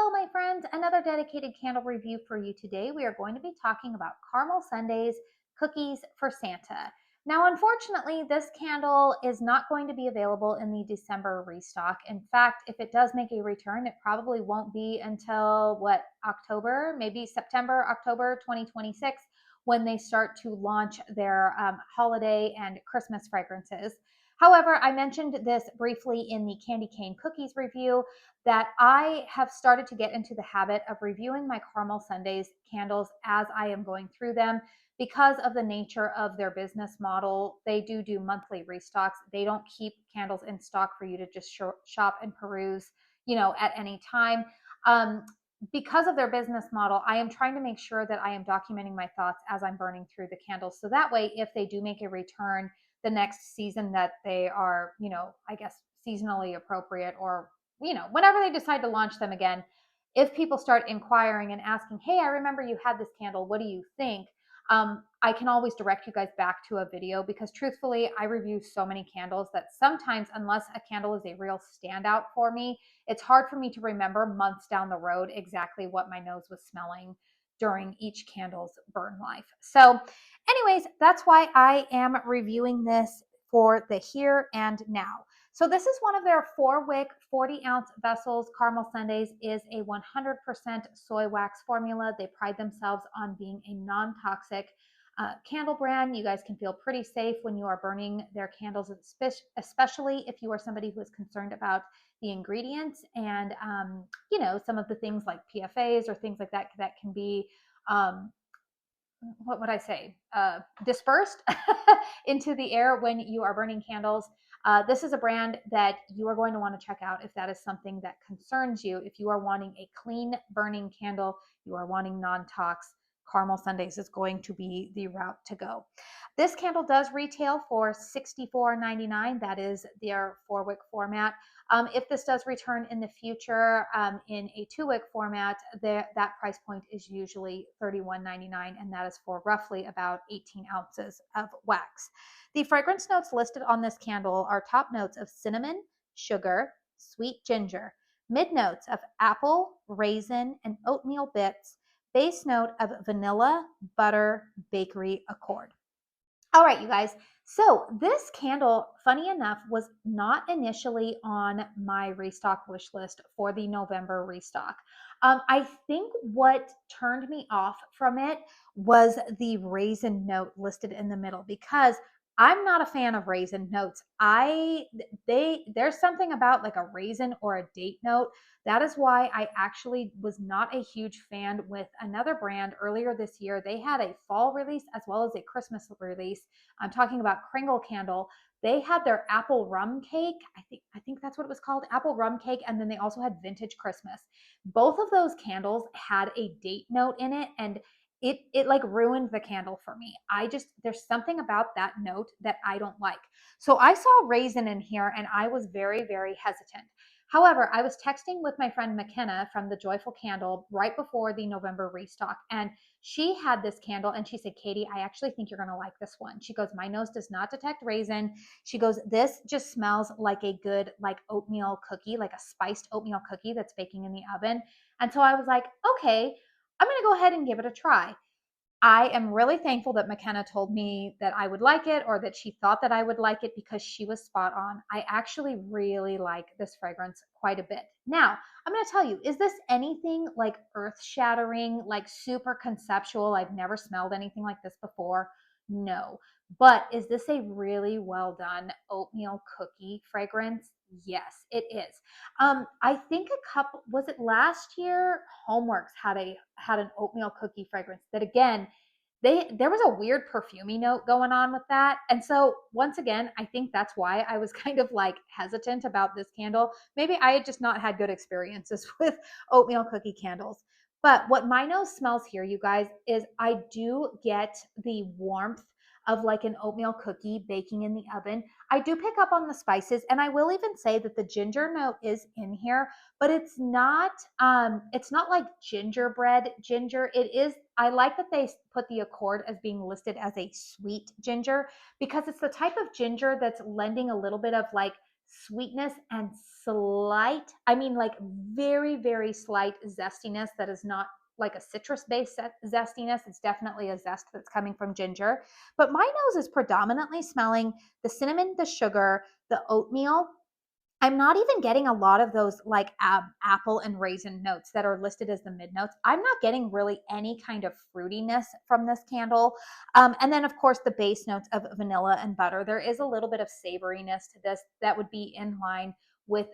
Hello, my friends. Another dedicated candle review for you today. We are going to be talking about caramel sundaes, cookies for Santa. Now, unfortunately, this candle is not going to be available in the December restock. In fact, if it does make a return, it probably won't be until October, maybe September, October 2026, when they start to launch their holiday and Christmas fragrances. However, I mentioned this briefly in the candy cane cookies review that I have started to get into the habit of reviewing my caramel sundaes candles as I am going through them because of the nature of their business model. They do monthly restocks. They don't keep candles in stock for you to just shop and peruse, at any time. Um, because of their business model, I am trying to make sure that I am documenting my thoughts as I'm burning through the candles. So that way, if they do make a return the next season that they are, I guess seasonally appropriate, or whenever they decide to launch them again, if people start inquiring and asking, hey, I remember you had this candle, what do you think? I can always direct you guys back to a video, because truthfully, I review so many candles that sometimes, unless a candle is a real standout for me, it's hard for me to remember months down the road exactly what my nose was smelling during each candle's burn life. So anyways, that's why I am reviewing this for the here and now. So this is one of their 4-wick, 40-ounce vessels. Caramel Sundaes is a 100% soy wax formula. They pride themselves on being a non-toxic candle brand. You guys can feel pretty safe when you are burning their candles, especially if you are somebody who is concerned about the ingredients and, some of the things like PFAs or things like that that can be what would I say, dispersed into the air when you are burning candles. This is a brand that you are going to want to check out if that is something that concerns you. If you are wanting a clean burning candle, you are wanting non-tox, Caramel Sundaes is going to be the route to go. This candle does retail for $64.99. That is their 4-wick format. If this does return in the future in a 2-wick format, that price point is usually $31.99, and that is for roughly about 18 ounces of wax. The fragrance notes listed on this candle are top notes of cinnamon, sugar, sweet ginger, mid notes of apple, raisin, and oatmeal bits, base note of vanilla, butter, bakery accord. All right, you guys. So this candle, funny enough, was not initially on my restock wish list for the November restock. I think what turned me off from it was the raisin note listed in the middle, because I'm not a fan of raisin notes. There's something about like a raisin or a date note. That is why I actually was not a huge fan with another brand earlier this year. They had a fall release as well as a Christmas release. I'm talking about Kringle Candle. They had their apple rum cake. I think that's what it was called, apple rum cake, and then they also had vintage Christmas. Both of those candles had a date note in it, and it like ruined the candle for me. There's something about that note that I don't like. So I saw raisin in here and I was very, very hesitant. However, I was texting with my friend McKenna from the Joyful Candle right before the November restock, and she had this candle and she said, Katie, I actually think you're going to like this one. She goes, my nose does not detect raisin. She goes, this just smells like a good, like oatmeal cookie, like a spiced oatmeal cookie that's baking in the oven. And so I was like, okay, I'm going to go ahead and give it a try. I am really thankful that McKenna told me that I would like it, or that she thought that I would like it, because she was spot on. I actually really like this fragrance quite a bit. Now, I'm going to tell you, is this anything like earth shattering, like super conceptual? I've never smelled anything like this before. No. But is this a really well done oatmeal cookie fragrance? Yes, it is. I think was it last year? Homeworks had an oatmeal cookie fragrance that, again, there was a weird perfumey note going on with that. And so once again, I think that's why I was kind of like hesitant about this candle. Maybe I had just not had good experiences with oatmeal cookie candles. But what my nose smells here, you guys, is I do get the warmth of like an oatmeal cookie baking in the oven. I do pick up on the spices, and I will even say that the ginger note is in here, but it's not like gingerbread ginger. It is, I like that they put the accord as being listed as a sweet ginger, because it's the type of ginger that's lending a little bit of like sweetness and slight, I mean, like very, very slight zestiness that is not like a citrus based zestiness. It's definitely a zest that's coming from ginger. But my nose is predominantly smelling the cinnamon, the sugar, the oatmeal. I'm not even getting a lot of those like apple and raisin notes that are listed as the mid notes. I'm not getting really any kind of fruitiness from this candle. And then, of course, the base notes of vanilla and butter. There is a little bit of savoriness to this that would be in line with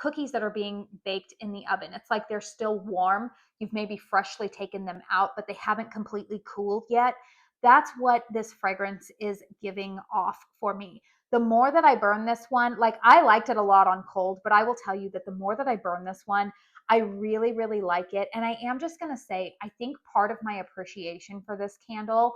cookies that are being baked in the oven. It's like they're still warm. You've maybe freshly taken them out, but they haven't completely cooled yet. That's what this fragrance is giving off for me. The more that I burn this one, like I liked it a lot on cold, but I will tell you that the more that I burn this one, I really, really like it. And I am just going to say, I think part of my appreciation for this candle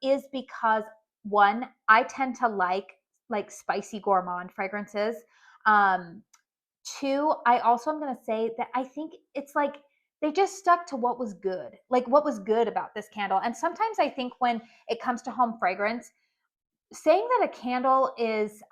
is because one, I tend to like spicy gourmand fragrances. Um, Two, I also am going to say that I think it's like they just stuck to what was good, like what was good about this candle. And sometimes I think when it comes to home fragrance, saying that a candle is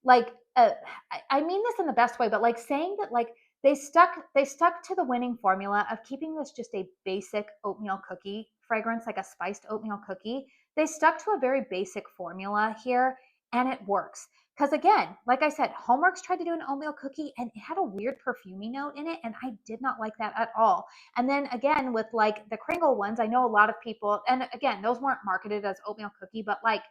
like I mean this in the best way, but like saying that like they stuck to the winning formula of keeping this just a basic oatmeal cookie fragrance, like a spiced oatmeal cookie. They stuck to a very basic formula here, and it works. Because again, like I said, Homeworks tried to do an oatmeal cookie and it had a weird perfumey note in it, and I did not like that at all. And then again, with like the Kringle ones, I know a lot of people, and again, those weren't marketed as oatmeal cookie, but like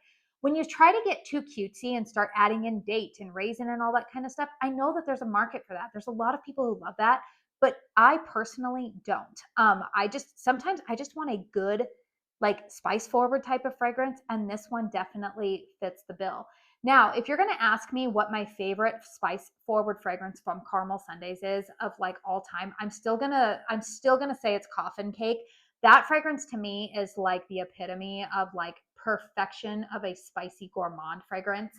when you try to get too cutesy and start adding in date and raisin and all that kind of stuff, I know that there's a market for that. There's a lot of people who love that, but I personally don't. I just sometimes I just want a good, like spice forward type of fragrance, and this one definitely fits the bill. Now, if you're going to ask me what my favorite spice forward fragrance from Caramel Sundays is of like all time, I'm still gonna say it's Coffin Cake. That fragrance to me is like the epitome of like perfection of a spicy gourmand fragrance.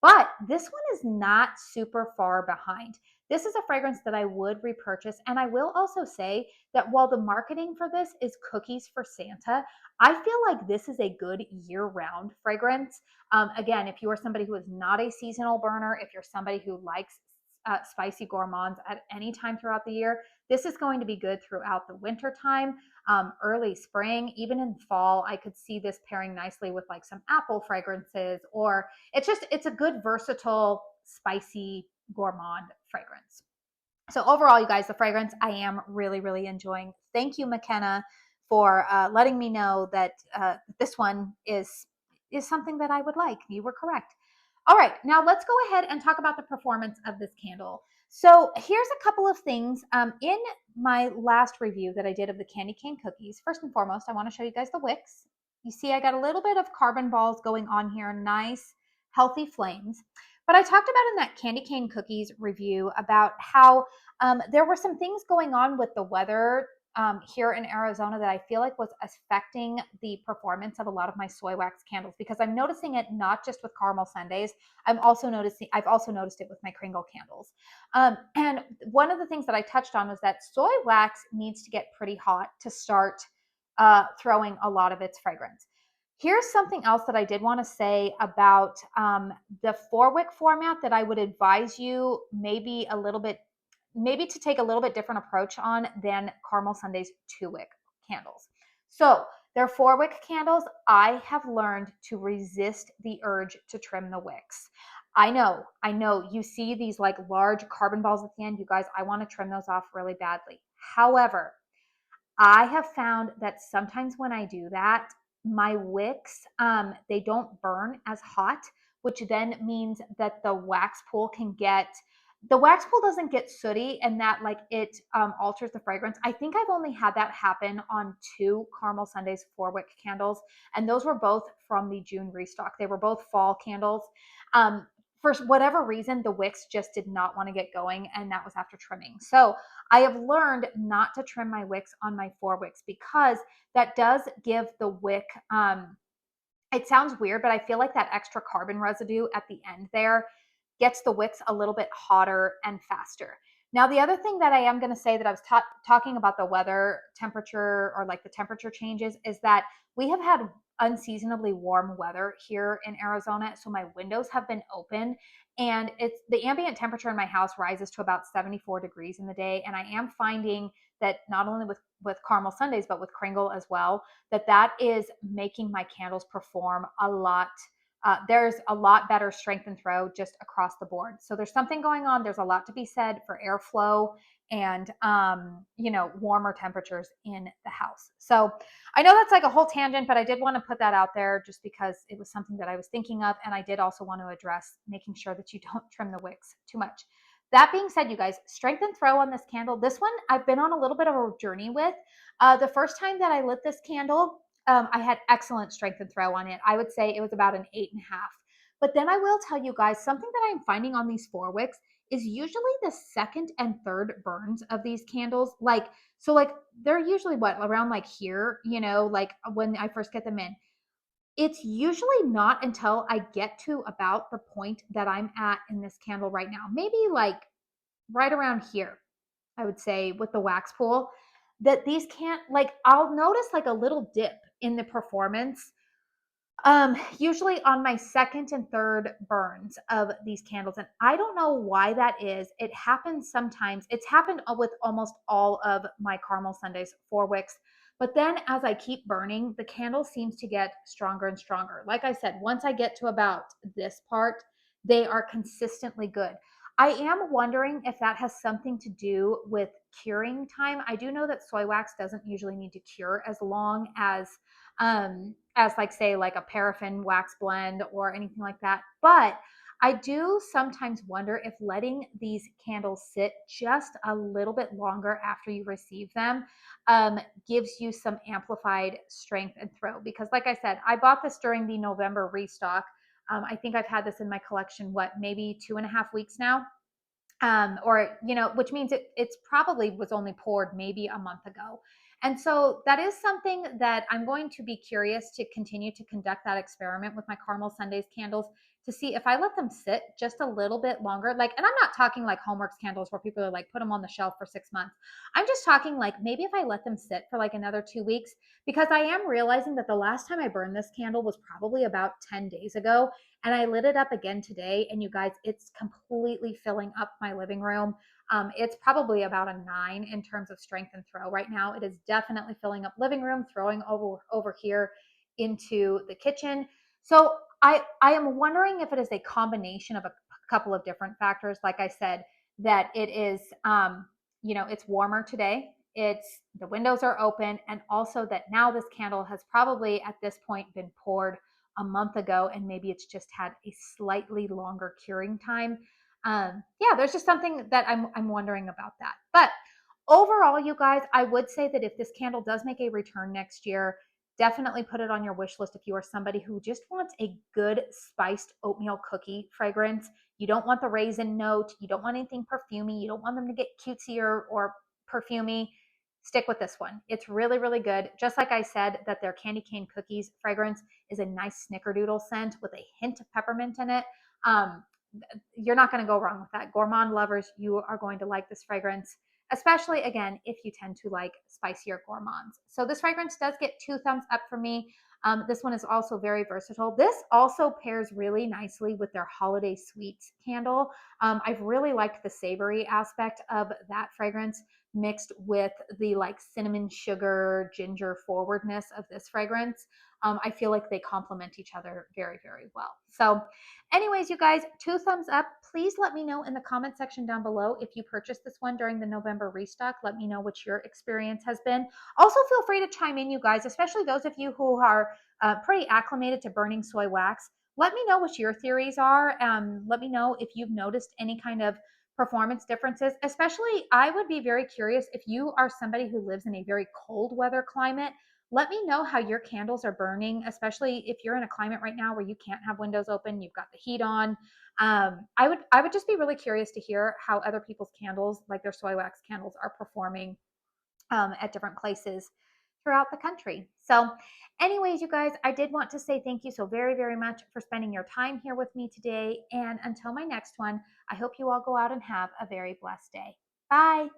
But this one is not super far behind. This is a fragrance that I would repurchase. And I will also say that while the marketing for this is cookies for Santa, I feel like this is a good year round fragrance. Again, if you are somebody who is not a seasonal burner, if you're somebody who likes spicy gourmands at any time throughout the year, this is going to be good throughout the winter time, early spring, even in fall. I could see this pairing nicely with like some apple fragrances, or it's a good versatile spicy gourmand fragrance. So overall, you guys, the fragrance I am really, really enjoying. Thank you, McKenna, for letting me know that this one is something that I would like. You were correct. All right, now let's go ahead and talk about the performance of this candle. So here's a couple of things in my last review that I did of the candy cane cookies. First and foremost, I want to show you guys the wicks. You see I got a little bit of carbon balls going on here, nice, healthy flames. But I talked about in that candy cane cookies review about how there were some things going on with the weather here in Arizona that I feel like was affecting the performance of a lot of my soy wax candles, because I'm noticing it not just with caramel sundaes. I've also noticed it with my Kringle candles. And one of the things that I touched on was that soy wax needs to get pretty hot to start throwing a lot of its fragrance. Here's something else that I did want to say about the 4-wick format that I would advise you maybe to take a little bit different approach on than Caramel Sunday's 2-wick candles. So they're 4-wick candles. I have learned to resist the urge to trim the wicks. I know. You see these like large carbon balls at the end. You guys, I want to trim those off really badly. However, I have found that sometimes when I do that, my wicks, they don't burn as hot, which then means that the wax pool doesn't get sooty, and that like it alters the fragrance. I think I've only had that happen on 2 Caramel Sundays 4-wick candles, and those were both from the June restock. They were both fall candles. For whatever reason, the wicks just did not want to get going, and that was after trimming. So I have learned not to trim my wicks on my 4-wicks, because that does give the wick, it sounds weird, but I feel like that extra carbon residue at the end there gets the wicks a little bit hotter and faster. Now, the other thing that I am going to say that I was talking about the weather temperature, or like the temperature changes, is that we have had unseasonably warm weather here in Arizona. So my windows have been open, and it's the ambient temperature in my house rises to about 74 degrees in the day. And I am finding that not only with caramel sundaes, but with Kringle as well, that is making my candles perform a lot. There's a lot better strength and throw just across the board. So there's something going on. There's a lot to be said for airflow and warmer temperatures in the house. So I know that's like a whole tangent, but I did want to put that out there just because it was something that I was thinking of, and I did also want to address making sure that you don't trim the wicks too much. That being said, you guys, strength and throw on this candle. This one I've been on a little bit of a journey with. The first time that I lit this candle, I had excellent strength and throw on it. I would say it was about an 8.5. But then I will tell you guys something that I'm finding on these 4 wicks is usually the second and third burns of these candles. Like they're usually what, around like here, like when I first get them in. It's usually not until I get to about the point that I'm at in this candle right now, maybe like right around here, I would say, with the wax pool, that these can't, like, I'll notice like a little dip in the performance, usually on my second and third burns of these candles. And I don't know why that is. It happens sometimes. It's happened with almost all of my caramel sundaes, 4 wicks. But then as I keep burning, the candle seems to get stronger and stronger. Like I said, once I get to about this part, they are consistently good. I am wondering if that has something to do with curing time. I do know that soy wax doesn't usually need to cure as long as like, say, like a paraffin wax blend or anything like that. But I do sometimes wonder if letting these candles sit just a little bit longer after you receive them gives you some amplified strength and throw. Because like I said, I bought this during the November restock. I think I've had this in my collection, maybe 2.5 weeks now, or which means it's probably was only poured maybe a month ago. And so that is something that I'm going to be curious to continue to conduct that experiment with my caramel sundaes candles, to see if I let them sit just a little bit longer. Like, and I'm not talking like Homeworks candles where people are like, put them on the shelf for 6 months. I'm just talking like maybe if I let them sit for like another 2 weeks, because I am realizing that the last time I burned this candle was probably about 10 days ago. And I lit it up again today. And you guys, it's completely filling up my living room. It's probably about a 9 in terms of strength and throw right now. It is definitely filling up living room, throwing over here into the kitchen. So I am wondering if it is a combination of a couple of different factors. Like I said, that it is, it's warmer today. It's the windows are open, and also that now this candle has probably at this point been poured a month ago, and maybe it's just had a slightly longer curing time. Yeah, there's just something that I'm wondering about that. But overall, you guys, I would say that if this candle does make a return next year, definitely put it on your wish list if you are somebody who just wants a good spiced oatmeal cookie fragrance. You don't want the raisin note. You don't want anything perfumey. You don't want them to get cutesy or perfumey. Stick with this one. It's really, really good. Just like I said, that their candy cane cookies fragrance is a nice snickerdoodle scent with a hint of peppermint in it. Um, you're not going to go wrong with that. Gourmand lovers, you are going to like this fragrance, especially again if you tend to like spicier gourmands. So this fragrance does get 2 thumbs up for me. This one is also very versatile. This also pairs really nicely with their holiday sweets candle. I've really liked the savory aspect of that fragrance mixed with the like cinnamon sugar ginger forwardness of this fragrance. I feel like they complement each other very, very well. So anyways, you guys, 2 thumbs up. Please let me know in the comment section down below if you purchased this one during the November restock. Let me know what your experience has been. Also, feel free to chime in, you guys, especially those of you who are pretty acclimated to burning soy wax. Let me know what your theories are. Let me know if you've noticed any kind of performance differences. Especially, I would be very curious if you are somebody who lives in a very cold weather climate. Let me know how your candles are burning, especially if you're in a climate right now where you can't have windows open, you've got the heat on. I would just be really curious to hear how other people's candles, like their soy wax candles, are performing at different places throughout the country. So, anyways, you guys, I did want to say thank you so very, very much for spending your time here with me today. And until my next one, I hope you all go out and have a very blessed day. Bye.